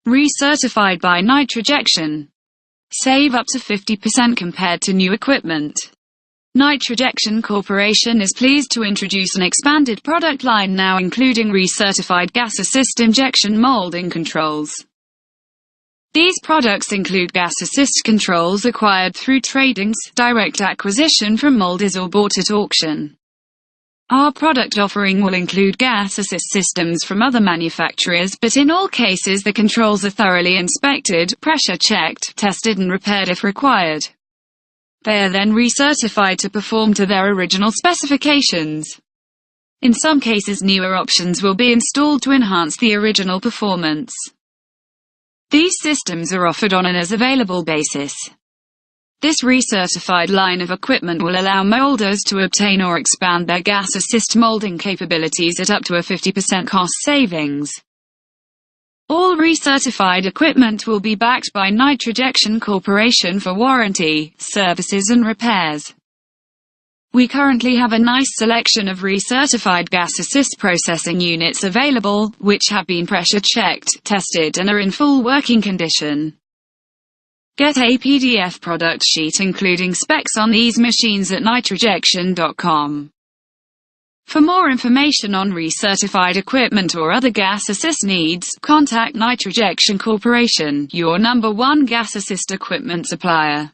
Recertified by NitroJection. Save up to 50% compared to new equipment. NitroJection Corporation is pleased to introduce an expanded product line now including recertified gas assist injection molding controls. These products include gas assist controls acquired through tradings, direct acquisition from molders or bought at auction. Our product offering will include gas assist systems from other manufacturers, but in all cases the controls are thoroughly inspected, pressure checked, tested and repaired if required. They are then recertified to perform to their original specifications. In some cases newer options will be installed to enhance the original performance. These systems are offered on an as-available basis. This recertified line of equipment will allow molders to obtain or expand their gas assist molding capabilities at up to a 50% cost savings. All recertified equipment will be backed by NitroJection Corporation for warranty, services and repairs. We currently have a nice selection of recertified gas assist processing units available, which have been pressure checked, tested and are in full working condition. Get a PDF product sheet including specs on these machines at nitrojection.com. For more information on recertified equipment or other gas assist needs, contact NitroJection Corporation, your #1 gas assist equipment supplier.